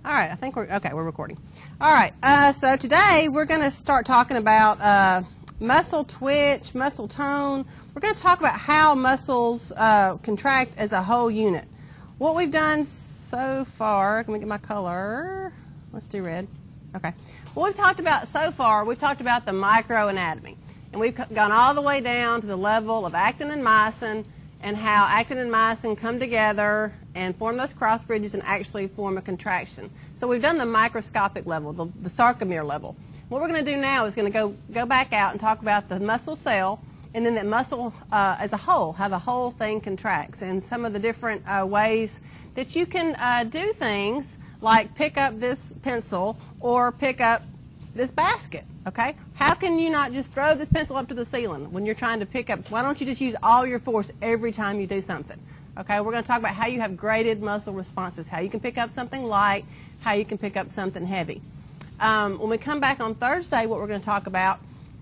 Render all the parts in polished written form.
All right, I think we're recording. All right, so today we're going to start talking about muscle twitch, muscle tone. We're going to talk about how muscles contract as a whole unit. What we've done so far, let me get my color. Let's do red. Okay. What we've talked about so far, we've talked about the microanatomy. And we've gone all the way down to the level of actin and myosin and how actin and myosin come together and form those cross bridges and actually form a contraction. So we've done the microscopic level, the sarcomere level. What we're going to do now is going to go back out and talk about the muscle cell and then that muscle as a whole, how the whole thing contracts and some of the different ways that you can do things like pick up this pencil or pick up this basket, okay? How can you not just throw this pencil up to the ceiling when you're trying to pick up? Why don't you just use all your force every time you do something? Okay, we're going to talk about how you have graded muscle responses, how you can pick up something light, how you can pick up something heavy. When we come back on Thursday, what we're going to talk about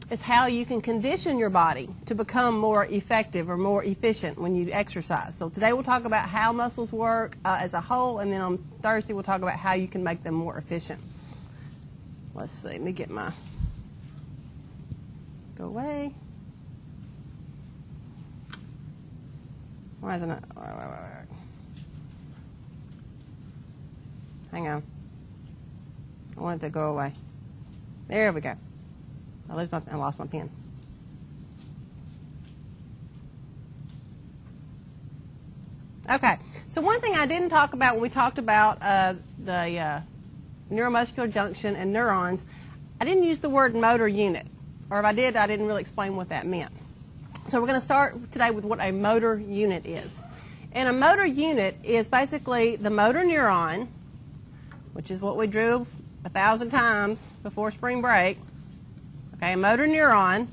is how you can condition your body to become more effective or more efficient when you exercise. So today we'll talk about how muscles work as a whole, and then on Thursday we'll talk about how you can make them more efficient. Let's see, let me get my, go away. Why isn't it, hang on. I want it to go away. There we go. I lost my pen. Okay, so one thing I didn't talk about when we talked about the neuromuscular junction and neurons, I didn't use the word motor unit, or if I did, I didn't really explain what that meant. So we're going to start today with what a motor unit is. And a motor unit is basically the motor neuron, which is what we drew 1,000 times before spring break, okay, a motor neuron,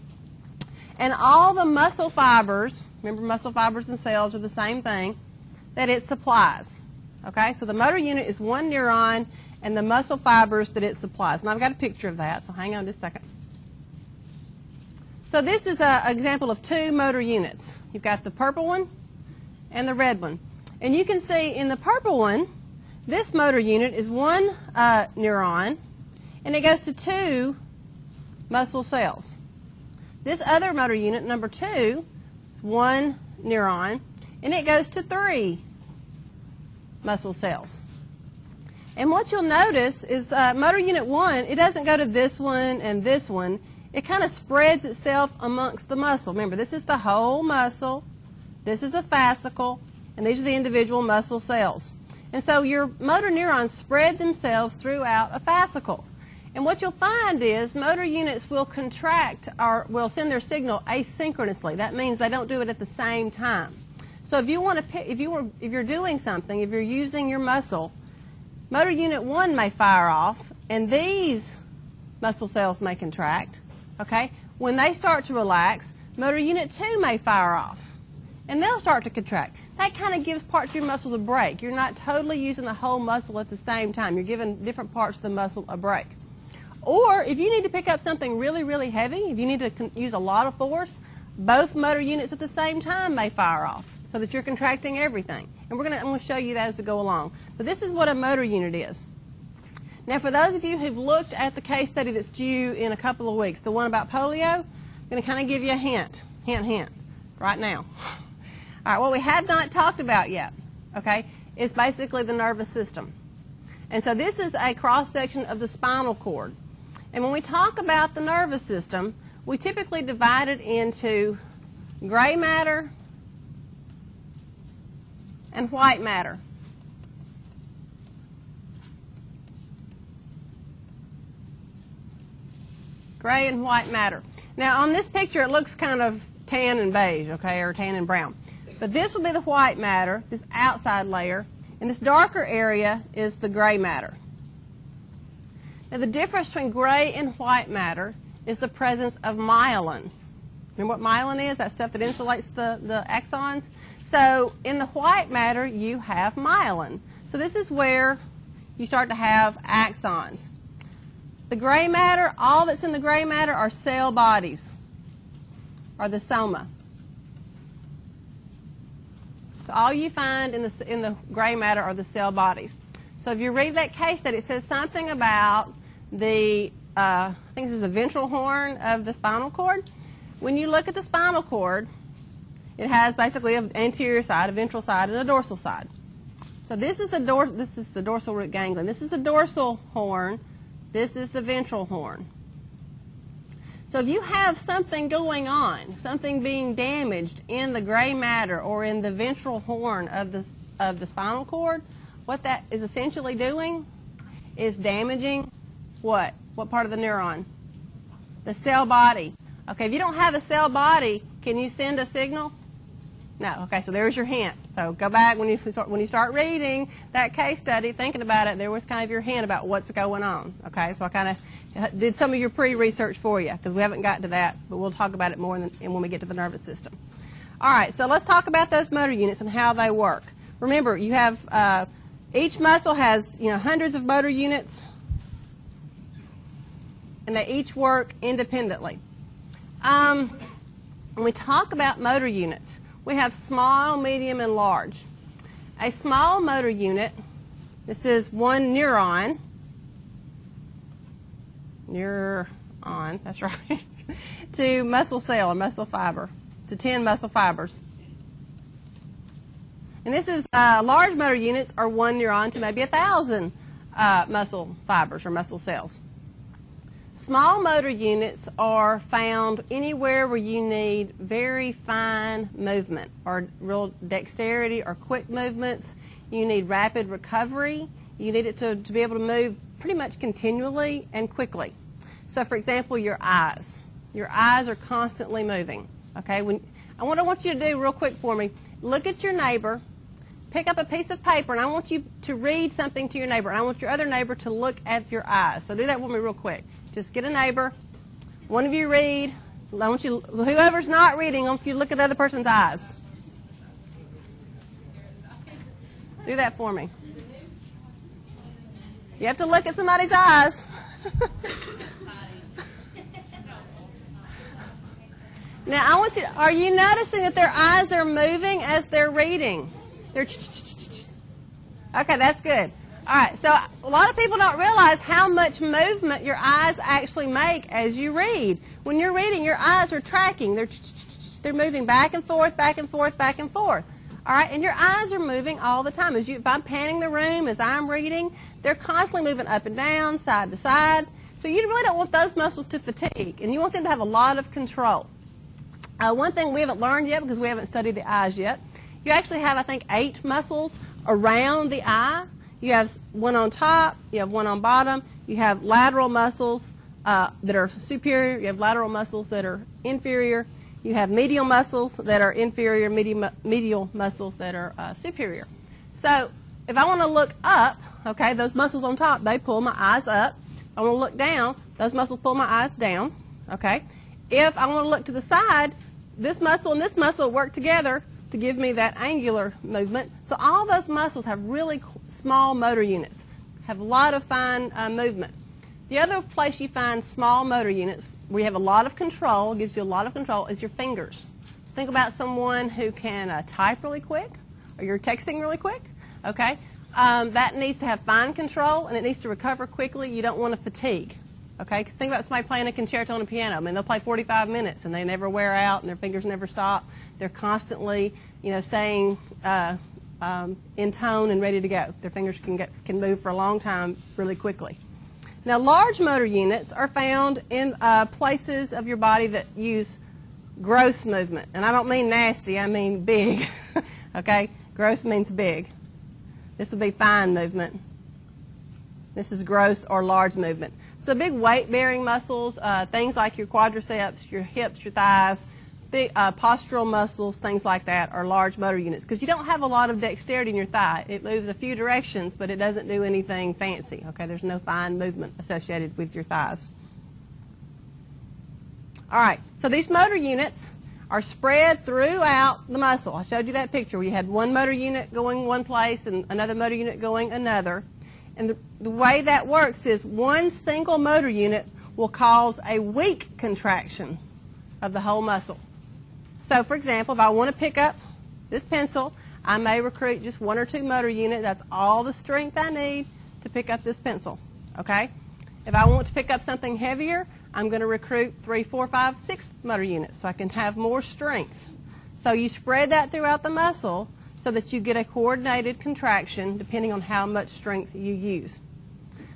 and all the muscle fibers, remember muscle fibers and cells are the same thing, that it supplies, okay? So the motor unit is one neuron and the muscle fibers that it supplies. And I've got a picture of that, so hang on just a second. So this is an example of two motor units. You've got the purple one and the red one. And you can see in the purple one, this motor unit is one neuron, and it goes to two muscle cells. This other motor unit, number 2, is one neuron, and it goes to 3 muscle cells. And what you'll notice is motor unit 1, it doesn't go to this one and this one. It kind of spreads itself amongst the muscle. Remember, this is the whole muscle, this is a fascicle, and these are the individual muscle cells. And so your motor neurons spread themselves throughout a fascicle. And what you'll find is motor units will contract or will send their signal asynchronously. That means they don't do it at the same time. So if you want to pick, if you're doing something, if you're using your muscle, motor unit 1 may fire off, and these muscle cells may contract. Okay? When they start to relax, motor unit 2 may fire off, and they'll start to contract. That kind of gives parts of your muscle a break. You're not totally using the whole muscle at the same time. You're giving different parts of the muscle a break. Or if you need to pick up something really, really heavy, if you need to use a lot of force, both motor units at the same time may fire off so that you're contracting everything. And I'm going to show you that as we go along. But this is what a motor unit is. Now, for those of you who've looked at the case study that's due in a couple of weeks, the one about polio, I'm going to kind of give you a hint, right now. All right, what we have not talked about yet, okay, is basically the nervous system. And so this is a cross-section of the spinal cord. And when we talk about the nervous system, we typically divide it into gray matter and white matter. Gray and white matter. Now on this picture it looks kind of tan and beige, okay, or tan and brown. But this will be the white matter, this outside layer, and this darker area is the gray matter. Now the difference between gray and white matter is the presence of myelin. Remember what myelin is? That stuff that insulates the axons? So in the white matter you have myelin. So this is where you start to have axons. The gray matter, all that's in the gray matter are cell bodies, or the soma. So all you find in the gray matter are the cell bodies. So if you read that case study, it says something about the, I think this is the ventral horn of the spinal cord. When you look at the spinal cord, it has basically an anterior side, a ventral side, and a dorsal side. So this is the dorsal root ganglion. This is the dorsal horn. This is the ventral horn. So if you have something going on, something being damaged in the gray matter or in the ventral horn of the spinal cord, what that is essentially doing is damaging what? What part of the neuron? The cell body. Okay, if you don't have a cell body, can you send a signal? No. Okay, so there's your hint. So go back when you start reading that case study, thinking about it, there was kind of your hint about what's going on. Okay, so I kind of did some of your pre-research for you because we haven't gotten to that, but we'll talk about it more when we get to the nervous system. All right, so let's talk about those motor units and how they work. Remember, you have each muscle has hundreds of motor units, and they each work independently. When we talk about motor units, we have small, medium, and large. A small motor unit, this is one neuron. Neuron, that's right. To muscle cell or muscle fiber, to 10 muscle fibers. And this is large motor units are one neuron to maybe 1,000 muscle fibers or muscle cells. Small motor units are found anywhere where you need very fine movement or real dexterity or quick movements. You need rapid recovery. You need it to be able to move pretty much continually and quickly. So, for example, your eyes. Your eyes are constantly moving. Okay. What I want you to do real quick for me, look at your neighbor, pick up a piece of paper, and I want you to read something to your neighbor. And I want your other neighbor to look at your eyes. So do that with me real quick. Just get a neighbor. One of you read. I want you, whoever's not reading, I want you to look at the other person's eyes. Do that for me. You have to look at somebody's eyes. Now, I want you. Are you noticing that their eyes are moving as they're reading? They're. Okay, that's good. All right, so a lot of people don't realize how much movement your eyes actually make as you read. When you're reading, your eyes are tracking. They're moving back and forth, back and forth, back and forth. All right, and your eyes are moving all the time. If I'm panning the room as I'm reading, they're constantly moving up and down, side to side. So you really don't want those muscles to fatigue, and you want them to have a lot of control. One thing we haven't learned yet because we haven't studied the eyes yet, you actually have, I think, 8 muscles around the eye. You have one on top, you have one on bottom, you have lateral muscles that are superior, you have lateral muscles that are inferior, you have medial muscles that are inferior, medial muscles that are superior. So if I want to look up, okay, those muscles on top, they pull my eyes up. If I want to look down, those muscles pull my eyes down, okay. If I want to look to the side, this muscle and this muscle work together to give me that angular movement. So all those muscles have really small motor units, have a lot of fine movement. The other place you find small motor units where you have a lot of control, gives you a lot of control, is your fingers. Think about someone who can type really quick, or you're texting really quick, okay? That needs to have fine control, and it needs to recover quickly. You don't want to fatigue, okay? Think about somebody playing a concerto on a piano. I mean, they'll play 45 minutes, and they never wear out, and their fingers never stop. They're constantly, staying in tone and ready to go. Their fingers can move for a long time really quickly. Now, large motor units are found in places of your body that use gross movement. And I don't mean nasty, I mean big. Okay? Gross means big. This would be fine movement. This is gross or large movement. So big weight-bearing muscles, things like your quadriceps, your hips, your thighs, big postural muscles, things like that are large motor units because you don't have a lot of dexterity in your thigh. It moves a few directions, but it doesn't do anything fancy. Okay, there's no fine movement associated with your thighs. All right, so these motor units are spread throughout the muscle. I showed you that picture where you had one motor unit going one place and another motor unit going another. And the way that works is one single motor unit will cause a weak contraction of the whole muscle. So, for example, if I want to pick up this pencil, I may recruit just 1 or 2 motor units. That's all the strength I need to pick up this pencil, okay? If I want to pick up something heavier, I'm going to recruit 3, 4, 5, 6 motor units so I can have more strength. So you spread that throughout the muscle so that you get a coordinated contraction depending on how much strength you use.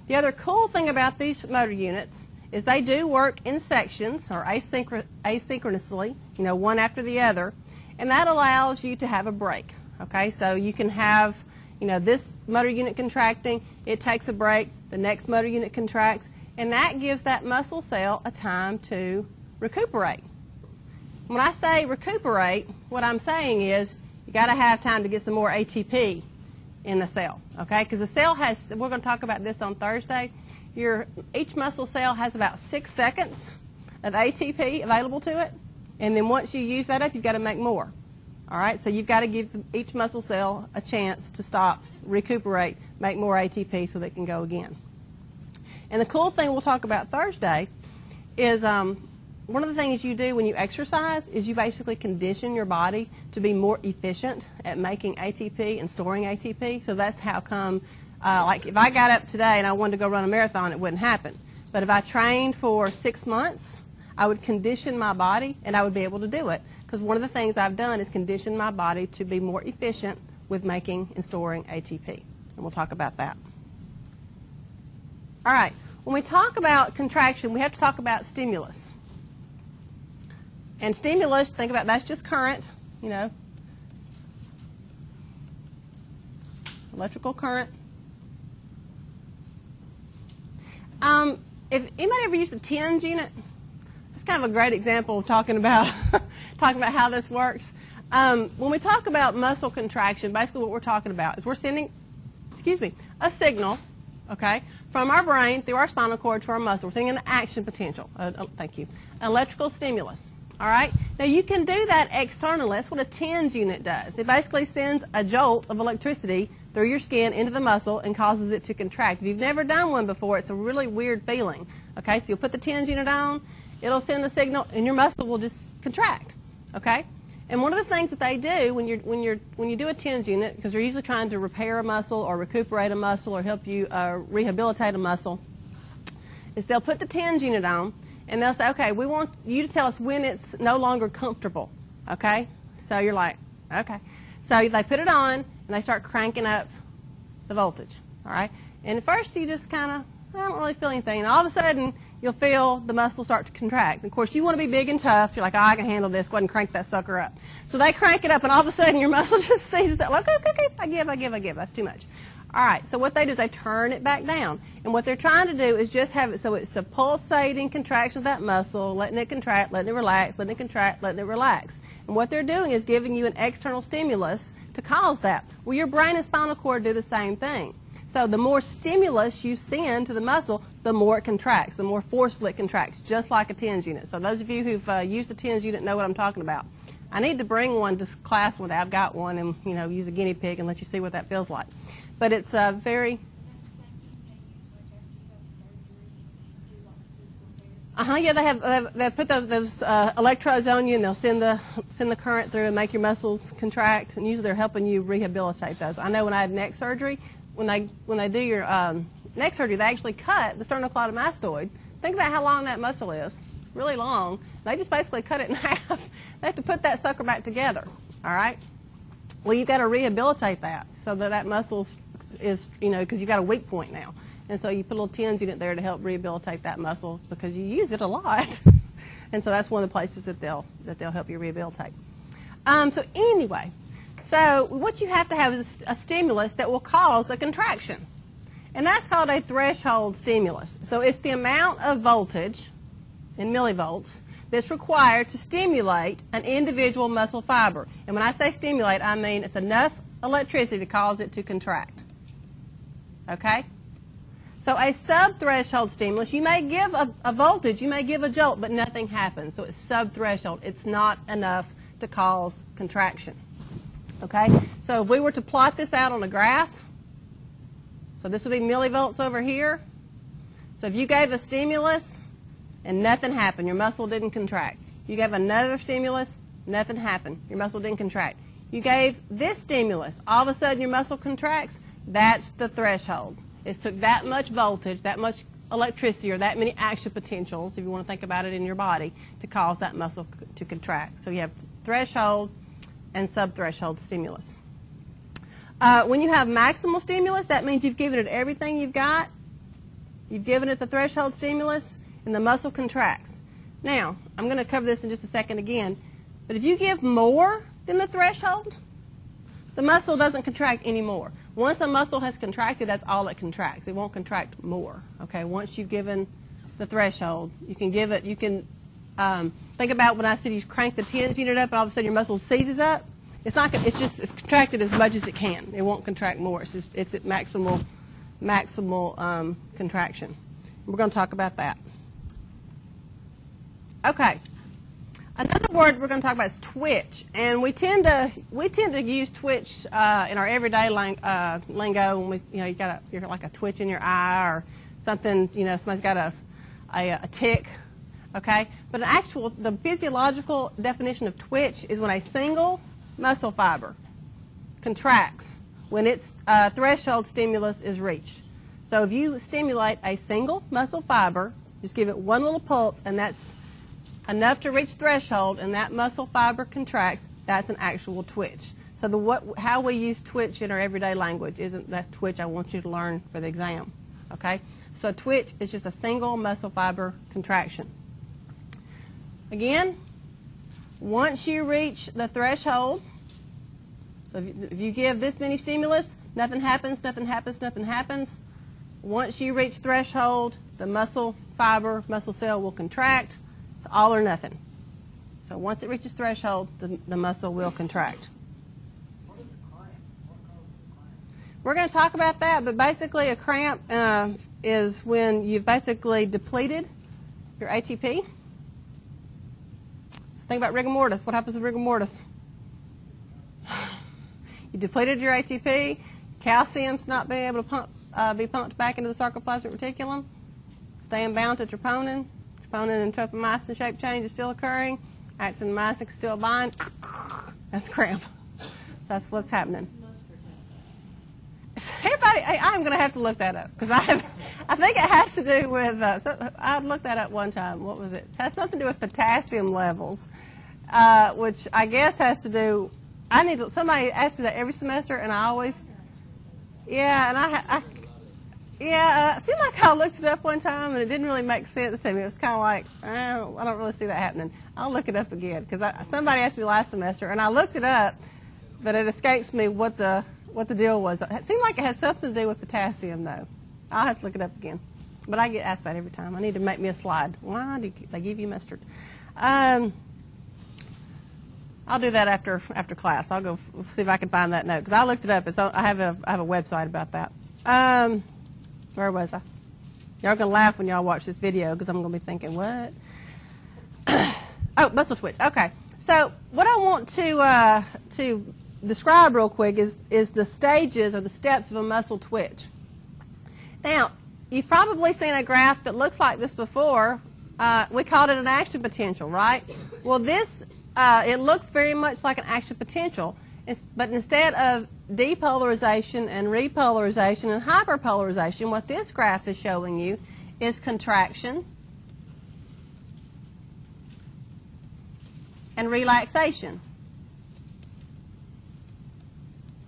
The other cool thing about these motor units is they do work in sections or asynchronously, one after the other, and that allows you to have a break. Okay, so you can have, this motor unit contracting, it takes a break, the next motor unit contracts, and that gives that muscle cell a time to recuperate. When I say recuperate, what I'm saying is you got to have time to get some more ATP in the cell, okay? Because the cell has, we're going to talk about this on Thursday, each muscle cell has about 6 seconds of ATP available to it, and then once you use that up, you've got to make more. All right, so you've got to give each muscle cell a chance to stop, recuperate, make more ATP so they can go again. And the cool thing we'll talk about Thursday is one of the things you do when you exercise is you basically condition your body to be more efficient at making ATP and storing ATP. So that's how come, like if I got up today and I wanted to go run a marathon, it wouldn't happen. But if I trained for 6 months, I would condition my body and I would be able to do it. Because one of the things I've done is condition my body to be more efficient with making and storing ATP. And we'll talk about that. All right, when we talk about contraction, we have to talk about stimulus. And stimulus, think about that's just current, electrical current. If anybody ever used a TENS unit, that's kind of a great example of talking about how this works. When we talk about muscle contraction, basically what we're talking about is we're sending, a signal, okay, from our brain through our spinal cord to our muscle. We're sending an action potential. Thank you. Electrical stimulus. All right. Now you can do that externally. That's what a TENS unit does. It basically sends a jolt of electricity through your skin into the muscle and causes it to contract. If you've never done one before, it's a really weird feeling. Okay, so you'll put the TENS unit on, it'll send the signal, and your muscle will just contract. Okay. And one of the things that they do when you do a TENS unit, because they're usually trying to repair a muscle or recuperate a muscle or help you rehabilitate a muscle, is they'll put the TENS unit on and they'll say, okay, we want you to tell us when it's no longer comfortable. Okay? So you're like, okay. So they put it on and they start cranking up the voltage. All right? And at first you just kind of, I don't really feel anything. And all of a sudden you'll feel the muscle start to contract. And of course, you want to be big and tough. You're like, oh, I can handle this. Go ahead and crank that sucker up. So they crank it up, and all of a sudden your muscle just seizes that. Like, okay, I give. That's too much. All right, so what they do is they turn it back down. And what they're trying to do is just have it so it's a pulsating contraction of that muscle, letting it contract, letting it relax, letting it contract, letting it relax. And what they're doing is giving you an external stimulus to cause that. Well, your brain and spinal cord do the same thing. So the more stimulus you send to the muscle, the more it contracts, the more forcefully it contracts, just like a TENS unit. So those of you who've used a TENS unit know what I'm talking about. I need to bring one to class one day. I've got one, and use a guinea pig and let you see what that feels like. But it's very. Yeah, they put those electrodes on you, and they'll send the current through and make your muscles contract. And usually they're helping you rehabilitate those. I know when I had neck surgery, when they do your neck surgery, they actually cut the sternocleidomastoid. Think about how long that muscle is. Really long. They just basically cut it in half. They have to put that sucker back together. All right? Well, you've got to rehabilitate that so that muscle is, because you've got a weak point now. And so you put a little TENS unit there to help rehabilitate that muscle because you use it a lot. And so that's one of the places that they'll help you rehabilitate. So anyway, so what you have to have is a stimulus that will cause a contraction. And that's called a threshold stimulus. So it's the amount of voltage in millivolts that's required to stimulate an individual muscle fiber. And when I say stimulate, I mean it's enough electricity to cause it to contract. Okay? So a subthreshold stimulus, you may give a voltage, you may give a jolt, but nothing happens. So it's subthreshold. It's not enough to cause contraction. Okay? So if we were to plot this out on a graph, so this would be millivolts over here. So if you gave a stimulus and nothing happened, your muscle didn't contract. You gave another stimulus, nothing happened, your muscle didn't contract. You gave this stimulus. All of a sudden your muscle contracts. That's the threshold. It took that much voltage, that much electricity, or that many action potentials, if you want to think about it in your body, to cause that muscle to contract. So you have threshold and subthreshold stimulus. When you have maximal stimulus, that means you've given it everything you've got. You've given it the threshold stimulus, and the muscle contracts. Now, I'm going to cover this in just a second again, but if you give more than the threshold, the muscle doesn't contract anymore. Once a muscle has contracted, that's all it contracts. It won't contract more. Okay. Once you've given the threshold, you can give it. You can think about when I said you crank the tens unit up, and all of a sudden your muscle seizes up. It's not. It's contracted as much as it can. It won't contract more. It's at maximal contraction. We're going to talk about that. Okay. Another word we're going to talk about is twitch, and we tend to use twitch in our everyday lingo. When you're like a twitch in your eye or something. Somebody's got a tick. Okay, but the physiological definition of twitch is when a single muscle fiber contracts when its threshold stimulus is reached. So if you stimulate a single muscle fiber, just give it one little pulse, and that's enough to reach threshold, and that muscle fiber contracts, that's an actual twitch. So how we use twitch in our everyday language isn't that twitch I want you to learn for the exam. Okay? So twitch is just a single muscle fiber contraction. Again, once you reach the threshold, so if you give this many stimulus, nothing happens, nothing happens, nothing happens. Once you reach threshold, the muscle cell will contract. It's all or nothing. So once it reaches threshold, the muscle will contract. What is a cramp? What causes a cramp? We're going to talk about that, but basically a cramp is when you've basically depleted your ATP. So think about rigor mortis. What happens with rigor mortis? You depleted your ATP. Calcium's not being able to be pumped back into the sarcoplasmic reticulum. Staying bound to troponin. Troponin and tropomyosin shape change is still occurring. Actin and myosin still bind. That's cramp. So that's what's happening. Everybody, I'm going to have to look that up because I think it has to do with. I looked that up one time. What was it? It has something to do with potassium levels, which I guess has to do. Somebody asks me that every semester, and I always. Yeah, and it seemed like I looked it up one time, and it didn't really make sense to me. It was kind of like, I don't really see that happening. I'll look it up again, because somebody asked me last semester, and I looked it up, but it escapes me what the deal was. It seemed like it had something to do with potassium, though. I'll have to look it up again. But I get asked that every time. I need to make me a slide. Why do they give you mustard? I'll do that after class. I'll go see if I can find that note, because I looked it up. I have a website about that. Where was I? Y'all are going to laugh when y'all watch this video, because I'm going to be thinking, what? Oh, muscle twitch. Okay. So what I want to describe real quick is the stages or the steps of a muscle twitch. Now, you've probably seen a graph that looks like this before. We called it an action potential, right? Well, it looks very much like an action potential, but instead of depolarization and repolarization and hyperpolarization, what this graph is showing you is contraction and relaxation.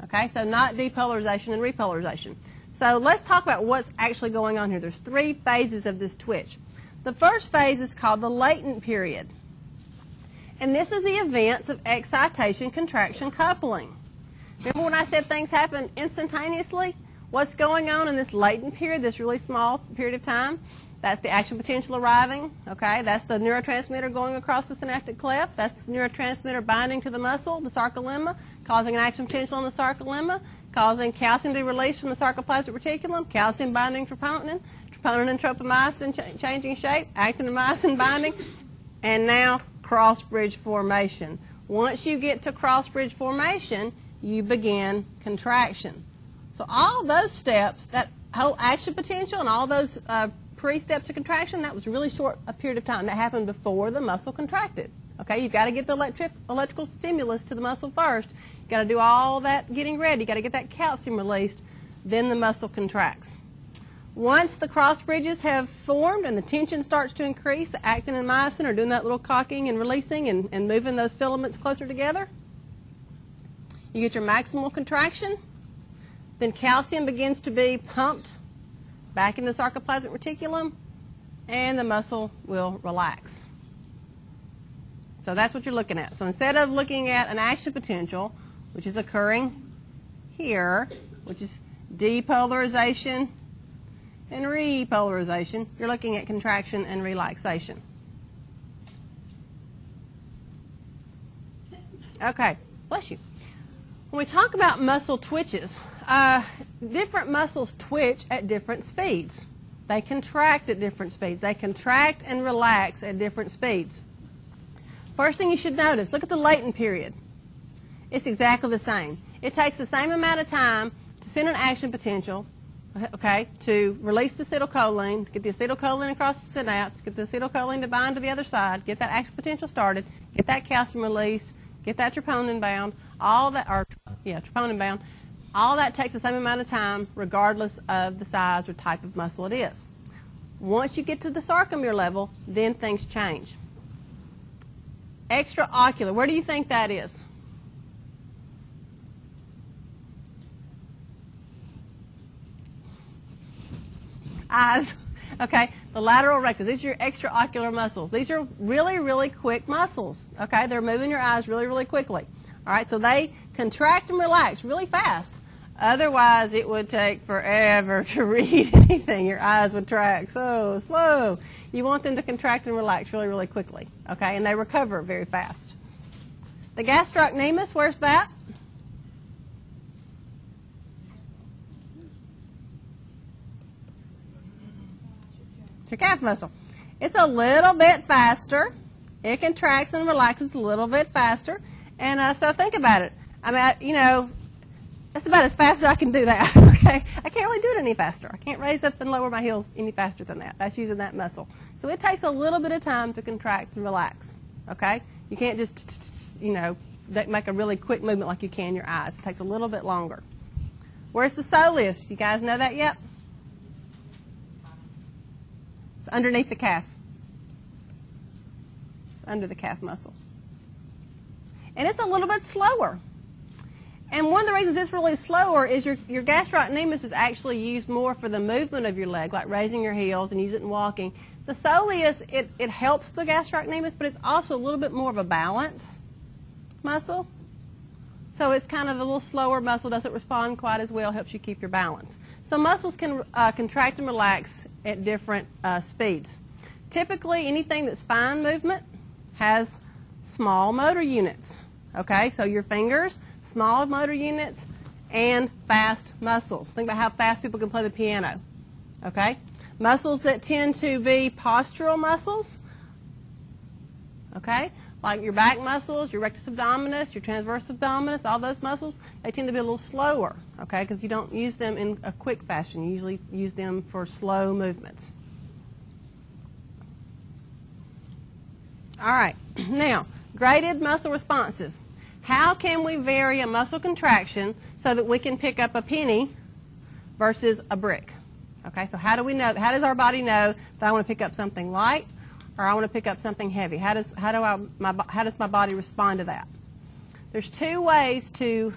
Okay, so not depolarization and repolarization. So let's talk about what's actually going on here. There's 3 phases of this twitch. The first phase is called the latent period. And this is the events of excitation, contraction, coupling. Remember when I said things happen instantaneously? What's going on in this latent period, this really small period of time? That's the action potential arriving, okay? That's the neurotransmitter going across the synaptic cleft. That's the neurotransmitter binding to the muscle, the sarcolemma, causing an action potential in the sarcolemma, causing calcium to be released from the sarcoplasmic reticulum, calcium binding troponin, troponin and tropomyosin changing shape, actin and myosin binding, and now cross-bridge formation. Once you get to cross-bridge formation, you begin contraction. So all those steps, that whole action potential and all those pre-steps of contraction, that was really short a period of time. That happened before the muscle contracted. Okay, you've got to get the electrical stimulus to the muscle first. You got to do all that getting ready. You got to get that calcium released. Then the muscle contracts. Once the cross bridges have formed and the tension starts to increase, the actin and myosin are doing that little cocking and releasing and moving those filaments closer together. You get your maximal contraction. Then calcium begins to be pumped back into the sarcoplasmic reticulum, and the muscle will relax. So that's what you're looking at. So instead of looking at an action potential, which is occurring here, which is depolarization and repolarization, you're looking at contraction and relaxation. Okay, bless you. When we talk about muscle twitches, different muscles twitch at different speeds. They contract at different speeds. They contract and relax at different speeds. First thing you should notice, look at the latent period. It's exactly the same. It takes the same amount of time to send an action potential, okay, to release the acetylcholine, to get the acetylcholine across the synapse, get the acetylcholine to bind to the other side, get that action potential started, get that calcium released, get that troponin bound, troponin bound. All that takes the same amount of time regardless of the size or type of muscle it is. Once you get to the sarcomere level, then things change. Extraocular, where do you think that is? Eyes. Okay, the lateral rectus. These are your extraocular muscles. These are really, really quick muscles. Okay, they're moving your eyes really, really quickly. All right, so they contract and relax really fast. Otherwise, it would take forever to read anything. Your eyes would track so slow. You want them to contract and relax really, really quickly. Okay, and they recover very fast. The gastrocnemius, where's that? It's your calf muscle. It's a little bit faster. It contracts and relaxes a little bit faster. And so think about it. I mean, that's about as fast as I can do that, okay? I can't really do it any faster. I can't raise up and lower my heels any faster than that. That's using that muscle. So it takes a little bit of time to contract and relax, okay? You can't just, make a really quick movement like you can your eyes. It takes a little bit longer. Where's the soleus? You guys know that yet? It's underneath the calf. It's under the calf muscle. And it's a little bit slower. And one of the reasons it's really slower is your gastrocnemius is actually used more for the movement of your leg, like raising your heels and use it in walking. The soleus, it helps the gastrocnemius, but it's also a little bit more of a balance muscle. So it's kind of a little slower muscle, doesn't respond quite as well, helps you keep your balance. So muscles can contract and relax at different speeds. Typically, anything that's fine movement has small motor units. Okay, so your fingers, small motor units, and fast muscles. Think about how fast people can play the piano. Okay, muscles that tend to be postural muscles. Okay, like your back muscles, your rectus abdominis, your transverse abdominis, all those muscles, they tend to be a little slower. Okay, because you don't use them in a quick fashion. You usually use them for slow movements. All right, now graded muscle responses. How can we vary a muscle contraction so that we can pick up a penny versus a brick? Okay, so how do we know? How does our body know that I want to pick up something light or I want to pick up something heavy? How does my body respond to that? There's two ways to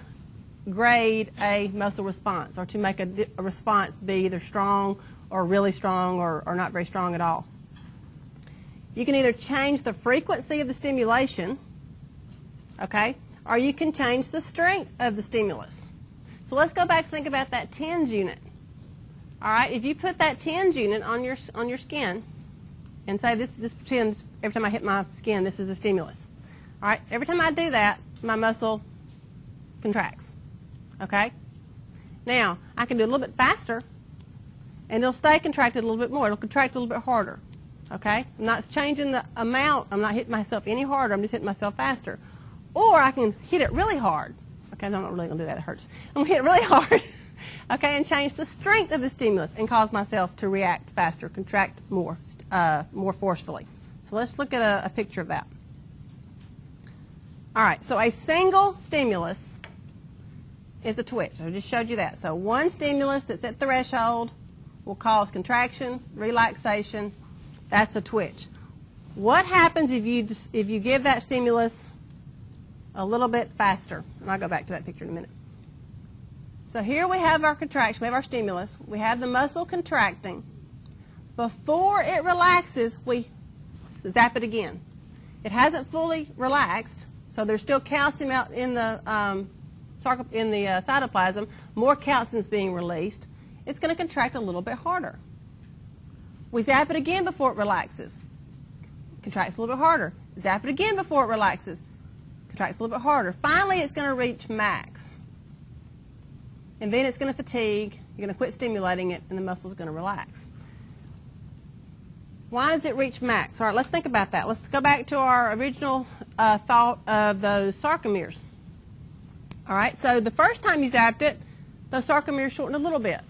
grade a muscle response, or to make a response be either strong or really strong or not very strong at all. You can either change the frequency of the stimulation, okay, or you can change the strength of the stimulus. So let's go back and think about that TENS unit. All right, if you put that TENS unit on your skin and say this pretends every time I hit my skin, this is a stimulus. All right, every time I do that, my muscle contracts. Okay? Now, I can do it a little bit faster, and it'll stay contracted a little bit more. It'll contract a little bit harder. Okay? I'm not changing the amount. I'm not hitting myself any harder. I'm just hitting myself faster. Or I can hit it really hard. Okay, I'm not really going to do that. It hurts. I'm going to hit it really hard. Okay, and change the strength of the stimulus and cause myself to react faster, contract more forcefully. So let's look at a picture of that. All right, so a single stimulus is a twitch. I just showed you that. So one stimulus that's at threshold will cause contraction, relaxation. That's a twitch. What happens if you give that stimulus a little bit faster? And I'll go back to that picture in a minute. So here we have our contraction. We have our stimulus. We have the muscle contracting. Before it relaxes, we zap it again. It hasn't fully relaxed, so there's still calcium out in the cytoplasm. More calcium is being released. It's going to contract a little bit harder. We zap it again before it relaxes. Contracts a little bit harder. Zap it again before it relaxes. Contracts a little bit harder. Finally, it's going to reach max. And then it's going to fatigue. You're going to quit stimulating it, and the muscle is going to relax. Why does it reach max? All right, let's think about that. Let's go back to our original thought of those sarcomeres. All right, so the first time you zapped it, those sarcomeres shortened a little bit.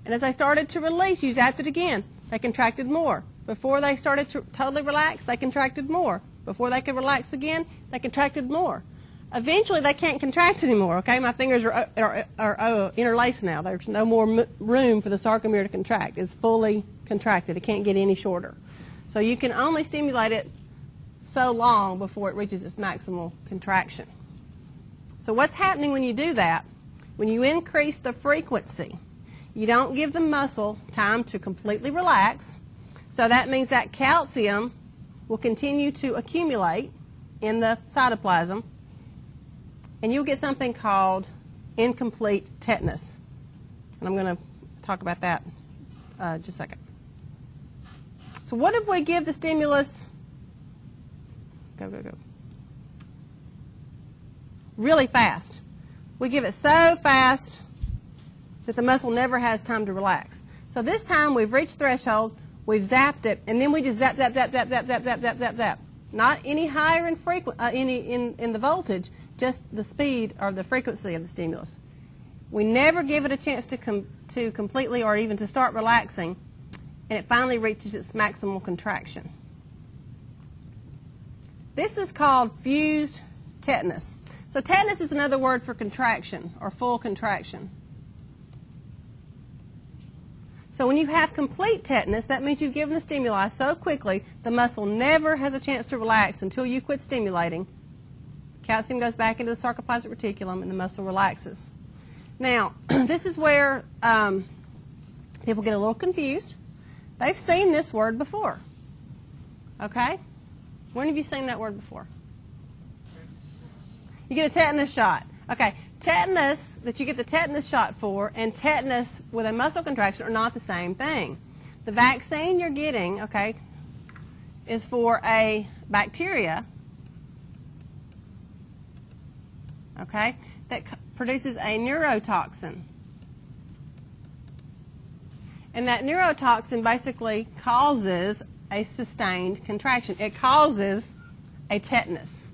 And as they started to release, you zapped it again. They contracted more. Before they started to totally relax, they contracted more. Before they could relax again, they contracted more. Eventually, they can't contract anymore, okay? My fingers are interlaced now. There's no more room for the sarcomere to contract. It's fully contracted. It can't get any shorter. So you can only stimulate it so long before it reaches its maximal contraction. So what's happening when you do that? When you increase the frequency, you don't give the muscle time to completely relax. So that means that calcium will continue to accumulate in the cytoplasm, and you'll get something called incomplete tetanus. And I'm going to talk about that just a second. So what if we give the stimulus, go, really fast? We give it so fast that the muscle never has time to relax. So this time we've reached threshold, we've zapped it, and then we just zap, zap, zap, zap, zap, zap, zap, zap, zap, zap. Not any higher in the voltage, just the speed or the frequency of the stimulus. We never give it a chance to completely or even to start relaxing, and it finally reaches its maximal contraction. This is called fused tetanus. So tetanus is another word for contraction or full contraction. So when you have complete tetanus, that means you've given the stimuli so quickly the muscle never has a chance to relax until you quit stimulating. Calcium goes back into the sarcoplasmic reticulum and the muscle relaxes. Now, this is where people get a little confused. They've seen this word before. Okay? When have you seen that word before? You get a tetanus shot. Okay, tetanus that you get the tetanus shot for and tetanus with a muscle contraction are not the same thing. The vaccine you're getting, okay, is for a bacteria, okay, that produces a neurotoxin. And that neurotoxin basically causes a sustained contraction. It causes a tetanus.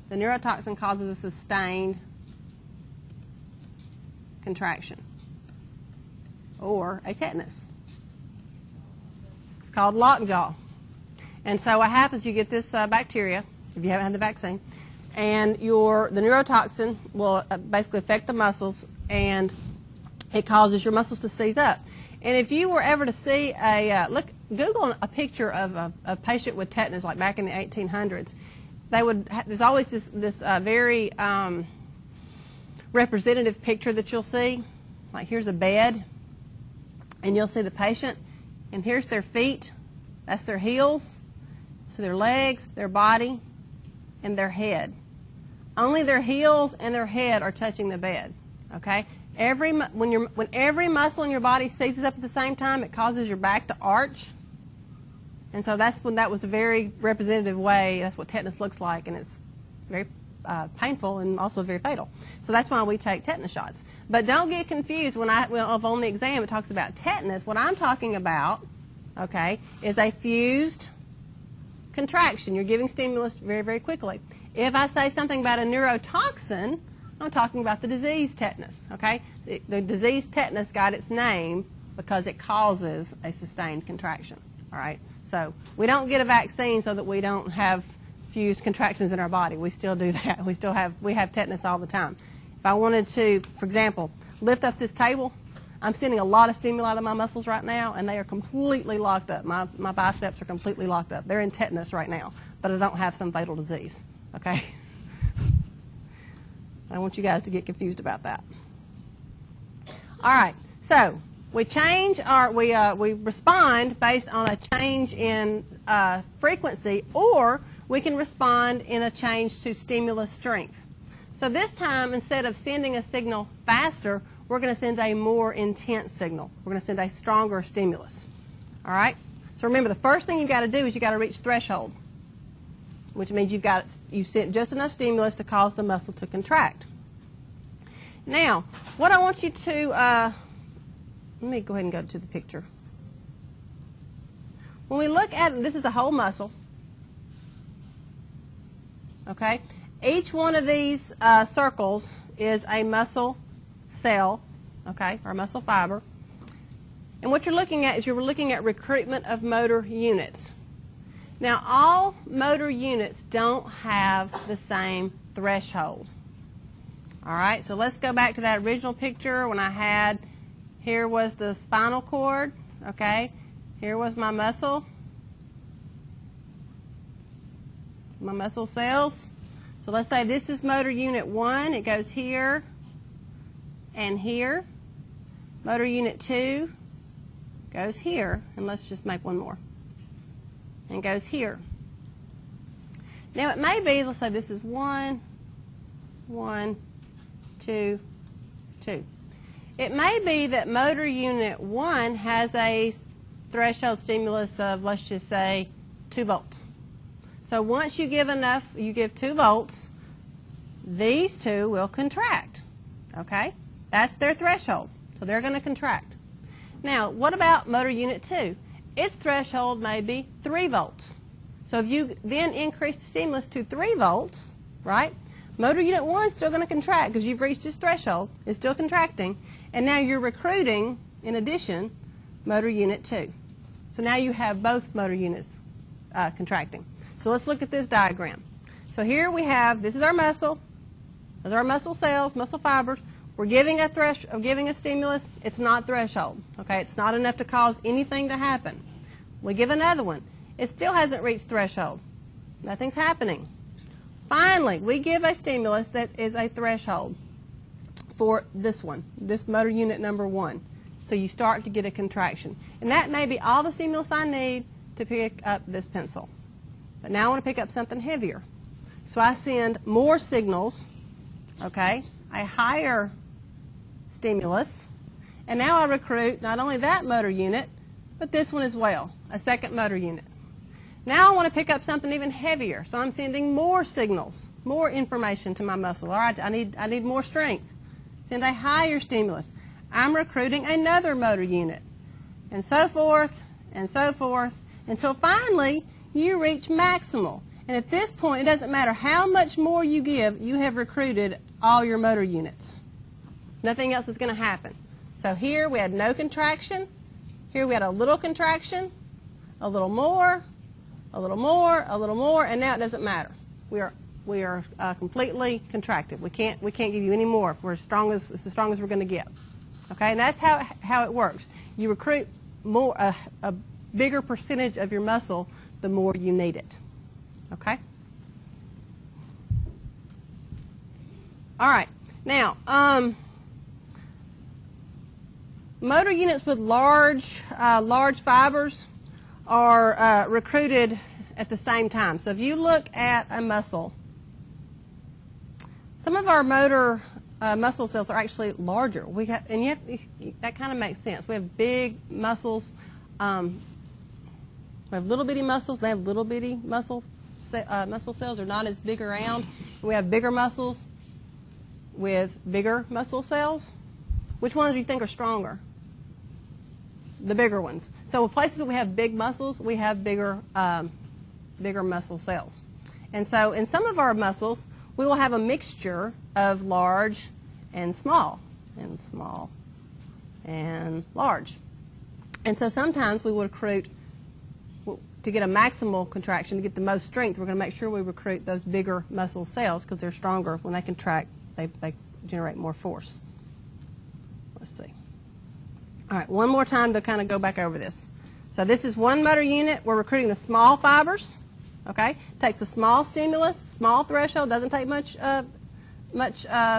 The neurotoxin causes a sustained contraction or a tetanus. It's called lockjaw. And so what happens, you get this bacteria, if you haven't had the vaccine, and the neurotoxin will basically affect the muscles, and it causes your muscles to seize up. And if you were ever to see Google a picture of a patient with tetanus, like back in the 1800s, there's always this very representative picture that you'll see. Like here's a bed, and you'll see the patient, and here's their feet. That's their heels. So their legs, their body, and their head. Only their heels and their head are touching the bed. Okay. When every muscle in your body seizes up at the same time, it causes your back to arch. And so that's when that was a very representative way. That's what tetanus looks like, and it's very painful and also very fatal. So that's why we take tetanus shots. But don't get confused when on the exam it talks about tetanus. What I'm talking about, okay, is a fused contraction. You're giving stimulus very, very quickly. If I say something about a neurotoxin, I'm talking about the disease tetanus, okay? The disease tetanus got its name because it causes a sustained contraction, all right? So we don't get a vaccine so that we don't have fused contractions in our body. We still do that. We have tetanus all the time. If I wanted to, for example, lift up this table, I'm sending a lot of stimuli to my muscles right now, and they are completely locked up. My biceps are completely locked up. They're in tetanus right now, but I don't have some fatal disease, okay? I don't want you guys to get confused about that. All right, so we respond based on a change in frequency, or we can respond in a change to stimulus strength. So this time, instead of sending a signal faster, we're going to send a more intense signal. We're going to send a stronger stimulus. All right? So remember, the first thing you've got to do is you've got to reach threshold, which means you've sent just enough stimulus to cause the muscle to contract. Now, what I want you to, let me go ahead and go to the picture. When we look at, this is a whole muscle, okay? Each one of these circles is a muscle cell, okay, or muscle fiber. And what you're looking at is you're looking at recruitment of motor units. Now, all motor units don't have the same threshold. All right, so let's go back to that original picture when I had, here was the spinal cord, okay, here was my muscle cells. So let's say this is motor unit 1. It goes here and here. Motor unit 2 goes here. And let's just make one more. And goes here. Now it may be, let's say this is 1, 1, 2, 2. It may be that motor unit 1 has a threshold stimulus of, let's just say, 2 volts. So once you give enough, you give 2 volts, these two will contract, okay? That's their threshold, so they're going to contract. Now, what about motor unit 2? Its threshold may be 3 volts. So if you then increase the stimulus to 3 volts, right, motor unit 1 is still going to contract because you've reached its threshold. It's still contracting, and now you're recruiting, in addition, motor unit 2. So now you have both motor units contracting. So let's look at this diagram. So here we have, this is our muscle. Those are our muscle cells, muscle fibers. We're giving a stimulus. It's not threshold. Okay, it's not enough to cause anything to happen. We give another one. It still hasn't reached threshold. Nothing's happening. Finally, we give a stimulus that is a threshold for this one, this motor unit number 1. So you start to get a contraction. And that may be all the stimulus I need to pick up this pencil. But now I want to pick up something heavier. So I send more signals, okay, a higher stimulus, and now I recruit not only that motor unit, but this one as well, a second motor unit. Now I want to pick up something even heavier, so I'm sending more signals, more information to my muscle. All right, I need more strength. Send a higher stimulus. I'm recruiting another motor unit, and so forth, until finally you reach maximal. And at this point, it doesn't matter how much more you give, you have recruited all your motor units. Nothing else is going to happen. So here we had no contraction. Here we had a little contraction, a little more, a little more, a little more, and now it doesn't matter. We are completely contracted. We can't give you any more. We're it's the strongest we're going to get. Okay, and that's how it works. You recruit more a bigger percentage of your muscle the more you need it. Okay? All right. Now, motor units with large fibers are recruited at the same time. So if you look at a muscle, some of our motor muscle cells are actually larger. That kind of makes sense. We have big muscles. We have little bitty muscles. They have little bitty muscle cells. They're not as big around. We have bigger muscles with bigger muscle cells. Which ones do you think are stronger? The bigger ones. So in places that we have big muscles, we have bigger muscle cells. And so in some of our muscles, we will have a mixture of large and small, and small and large. And so sometimes we would recruit, to get a maximal contraction, to get the most strength, we're going to make sure we recruit those bigger muscle cells because they're stronger. When they contract, they generate more force. Let's see. All right, one more time to kind of go back over this. So this is one motor unit. We're recruiting the small fibers. Okay, takes a small stimulus, small threshold. Doesn't take much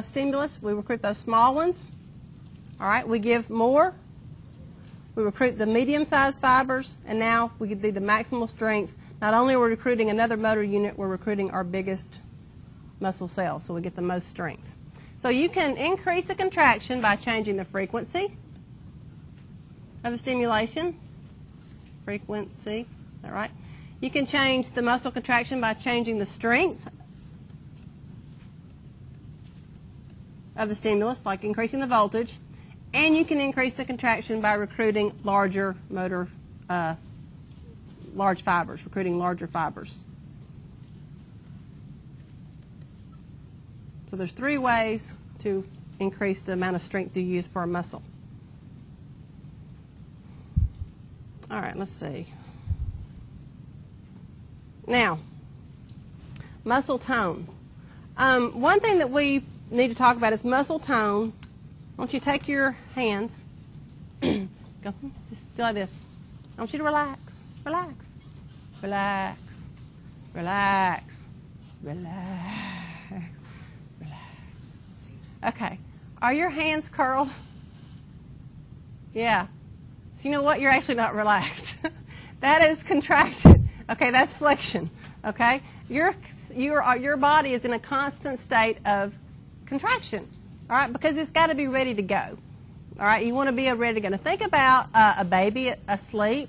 stimulus. We recruit those small ones. All right, we give more. We recruit the medium-sized fibers, and now we can do the maximal strength. Not only are we recruiting another motor unit, we're recruiting our biggest muscle cell, so we get the most strength. So you can increase the contraction by changing the frequency of the stimulation. Frequency, is that right? You can change the muscle contraction by changing the strength of the stimulus, like increasing the voltage. And you can increase the contraction by recruiting larger motor, large fibers, recruiting larger fibers. So there's 3 ways to increase the amount of strength you use for a muscle. All right, let's see. Now, muscle tone. One thing that we need to talk about is muscle tone. I want you to take your hands, go, just do like this. I want you to relax, relax, relax, relax, relax, relax. Okay, are your hands curled? Yeah. So you know what? You're actually not relaxed. That is contraction. Okay, that's flexion. Okay, your body is in a constant state of contraction. All right, because it's got to be ready to go. All right, you want to be ready to go. Now think about a baby asleep.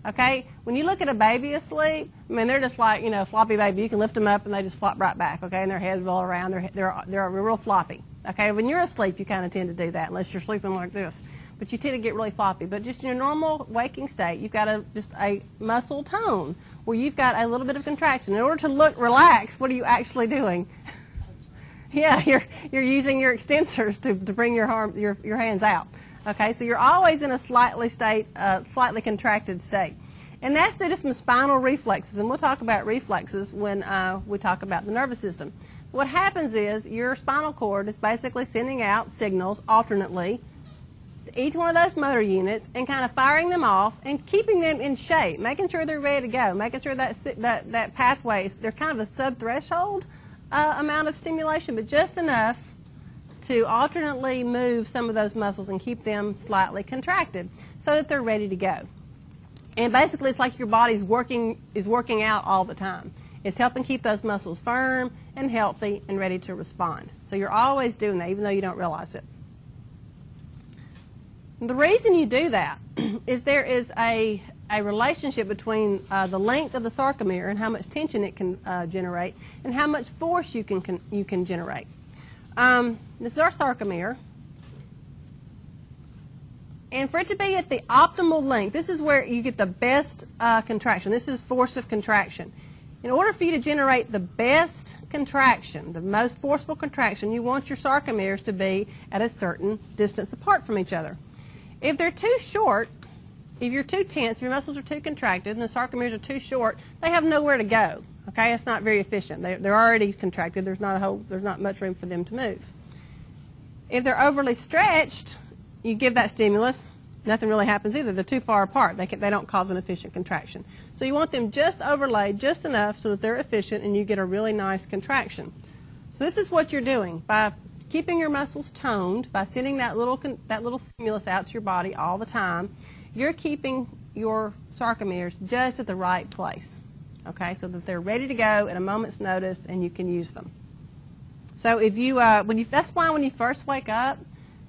Okay, when you look at a baby asleep, I mean they're just like floppy baby. You can lift them up and they just flop right back. Okay, and their heads roll around. They're real floppy. Okay, when you're asleep, you kind of tend to do that unless you're sleeping like this. But you tend to get really floppy. But just in your normal waking state, you've got just a muscle tone where you've got a little bit of contraction. In order to look relaxed, what are you actually doing? Yeah, you're using your extensors to bring your hands out. Okay, so you're always in a slightly contracted state. And that's due to some spinal reflexes, and we'll talk about reflexes when we talk about the nervous system. What happens is your spinal cord is basically sending out signals alternately to each one of those motor units and kind of firing them off and keeping them in shape, making sure they're ready to go, making sure that pathway, they're kind of a sub-threshold amount of stimulation, but just enough to alternately move some of those muscles and keep them slightly contracted so that they're ready to go. And basically it's like your body's working out all the time. It's helping keep those muscles firm and healthy and ready to respond. So you're always doing that even though you don't realize it. And the reason you do that is there is a relationship between the length of the sarcomere and how much tension it can generate and how much force you can generate. This is our sarcomere. And for it to be at the optimal length, this is where you get the best contraction. This is force of contraction. In order for you to generate the best contraction, the most forceful contraction, you want your sarcomeres to be at a certain distance apart from each other. If they're too short, if you're too tense, if your muscles are too contracted and the sarcomeres are too short, they have nowhere to go. Okay, it's not very efficient. They're already contracted. There's not much room for them to move. If they're overly stretched, you give that stimulus, nothing really happens either. They're too far apart. They don't cause an efficient contraction. So you want them just overlaid just enough so that they're efficient and you get a really nice contraction. So this is what you're doing by keeping your muscles toned, by sending that little stimulus out to your body all the time. You're keeping your sarcomeres just at the right place, okay, so that they're ready to go at a moment's notice and you can use them. So if that's why when you first wake up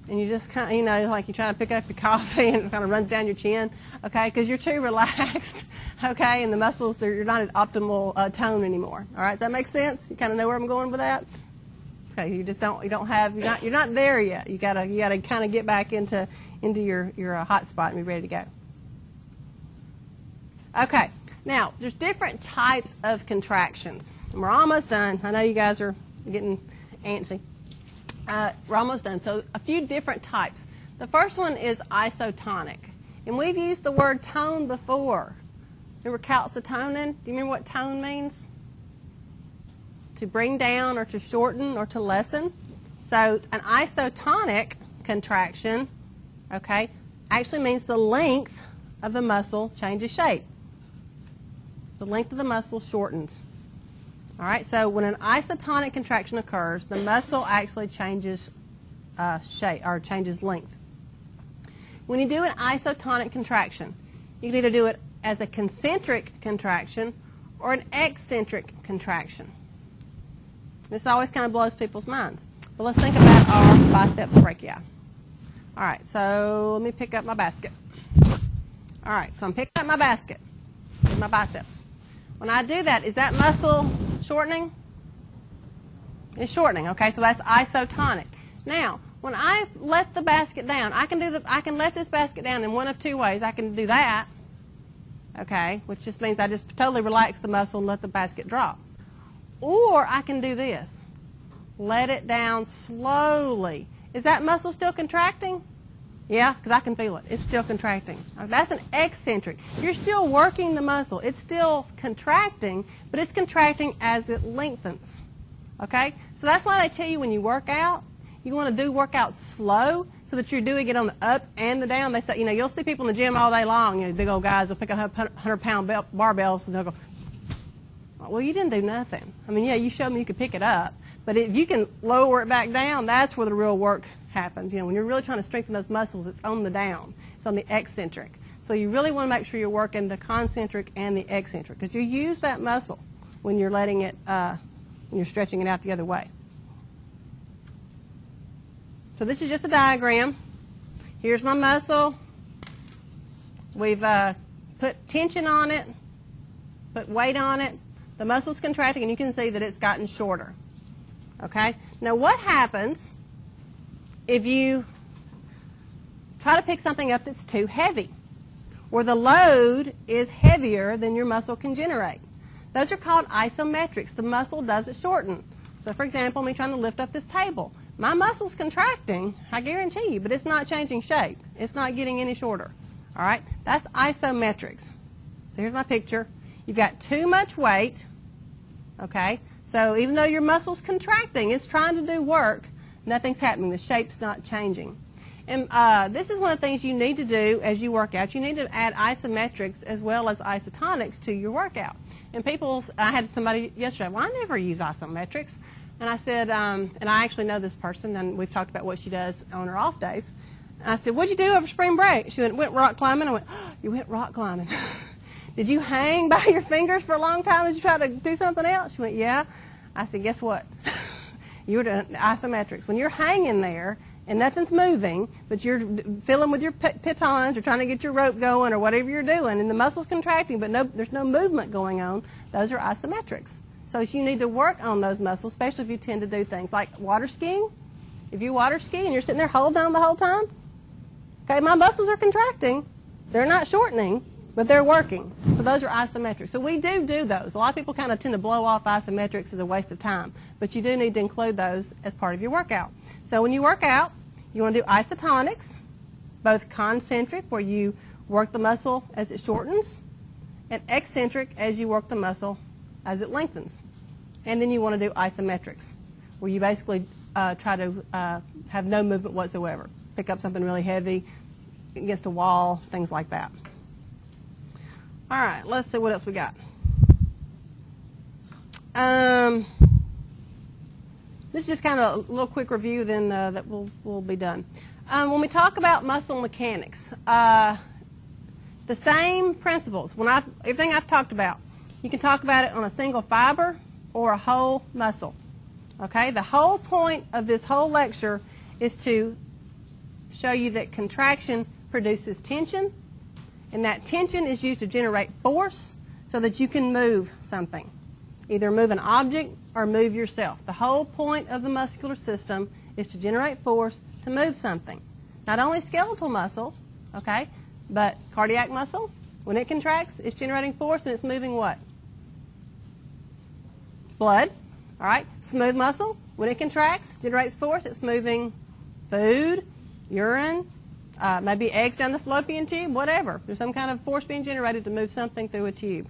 and you just kind of, like you're trying to pick up your coffee and it kind of runs down your chin, okay, because you're too relaxed, okay, and the muscles, you're not at optimal tone anymore. All right, does that make sense? You kind of know where I'm going with that? Okay, you're not there yet. You gotta kind of get back into your hot spot and be ready to go. Okay, now there's different types of contractions. And we're almost done. I know you guys are getting antsy. We're almost done. So a few different types. The first one is isotonic, and we've used the word tone before. Remember calcitonin? Do you remember what tone means? To bring down or to shorten or to lessen. So an isotonic contraction, okay, actually means the length of the muscle changes shape. The length of the muscle shortens. All right, so when an isotonic contraction occurs, the muscle actually changes shape or changes length. When you do an isotonic contraction, you can either do it as a concentric contraction or an eccentric contraction. This always kind of blows people's minds. But let's think about our biceps brachii. All right, so let me pick up my basket. All right, so I'm picking up my basket with my biceps. When I do that, is that muscle shortening? It's shortening, okay, so that's isotonic. Now, when I let the basket down, I can let this basket down in one of two ways. I can do that, okay, which just means I just totally relax the muscle and let the basket drop. Or I can do this. Let it down slowly. Is that muscle still contracting? Yeah, because I can feel it. It's still contracting. That's an eccentric. You're still working the muscle. It's still contracting, but it's contracting as it lengthens. Okay? So that's why they tell you when you work out, you want to work out slow so that you're doing it on the up and the down. They say, you'll see people in the gym all day long, big old guys will pick up 100-pound barbells and they'll go, well, you didn't do nothing. I mean, yeah, you showed me you could pick it up. But if you can lower it back down, that's where the real work happens. When you're really trying to strengthen those muscles, it's on the down. It's on the eccentric. So you really want to make sure you're working the concentric and the eccentric because you use that muscle when you're letting it, when you're stretching it out the other way. So this is just a diagram. Here's my muscle. We've put tension on it, put weight on it. The muscle's contracting, and you can see that it's gotten shorter. Okay? Now what happens if you try to pick something up that's too heavy, or the load is heavier than your muscle can generate? Those are called isometrics. The muscle doesn't shorten. So for example, me trying to lift up this table. My muscle's contracting, I guarantee you, but it's not changing shape. It's not getting any shorter. All right? That's isometrics. So here's my picture. You've got too much weight, okay? So even though your muscle's contracting, it's trying to do work, nothing's happening. The shape's not changing. And this is one of the things you need to do as you work out. You need to add isometrics as well as isotonics to your workout. And I had somebody yesterday, well, I never use isometrics. And I said, and I actually know this person, and we've talked about what she does on her off days. And I said, what'd you do over spring break? She went rock climbing. I went, oh, you went rock climbing. Did you hang by your fingers for a long time as you tried to do something else? She went, yeah. I said, guess what? You were doing isometrics. When you're hanging there and nothing's moving, but you're fiddling with your pitons or trying to get your rope going or whatever you're doing, and the muscle's contracting, but there's no movement going on, those are isometrics. So you need to work on those muscles, especially if you tend to do things like water skiing. If you water ski and you're sitting there holding on the whole time, okay, my muscles are contracting. They're not shortening, but they're working. So those are isometrics. So we do those. A lot of people kind of tend to blow off isometrics as a waste of time, but you do need to include those as part of your workout. So when you work out, you want to do isotonics, both concentric, where you work the muscle as it shortens, and eccentric as you work the muscle as it lengthens. And then you want to do isometrics, where you basically try to have no movement whatsoever. Pick up something really heavy against a wall, things like that. All right, let's see what else we got. This is just kind of a little quick review, then that we'll be done. When we talk about muscle mechanics, the same principles. Everything I've talked about, you can talk about it on a single fiber or a whole muscle. Okay, the whole point of this whole lecture is to show you that contraction produces tension, and that tension is used to generate force so that you can move something. Either move an object or move yourself. The whole point of the muscular system is to generate force to move something. Not only skeletal muscle, okay, but cardiac muscle, when it contracts, it's generating force and it's moving what? Blood. All right, smooth muscle, when it contracts, generates force, it's moving food, urine, maybe eggs down the fallopian tube, whatever. There's some kind of force being generated to move something through a tube.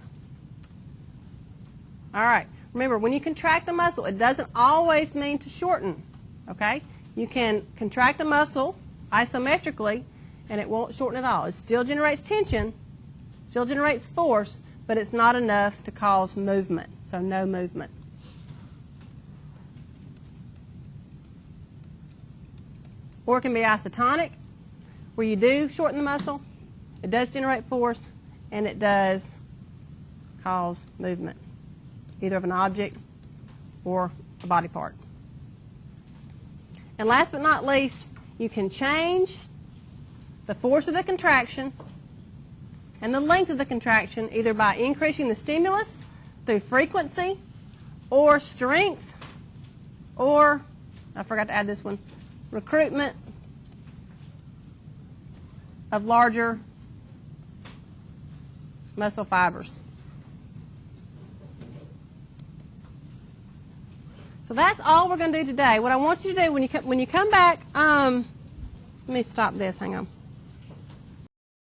All right, remember, when you contract the muscle, it doesn't always mean to shorten. Okay? You can contract a muscle isometrically, and it won't shorten at all. It still generates tension, still generates force, but it's not enough to cause movement, so no movement. Or it can be isotonic, where you do shorten the muscle, it does generate force, and it does cause movement, either of an object or a body part. And last but not least, you can change the force of the contraction and the length of the contraction either by increasing the stimulus through frequency or strength, or, I forgot to add this one, recruitment of larger muscle fibers. So that's all we're going to do today. What I want you to do when you come back, let me stop this, hang on.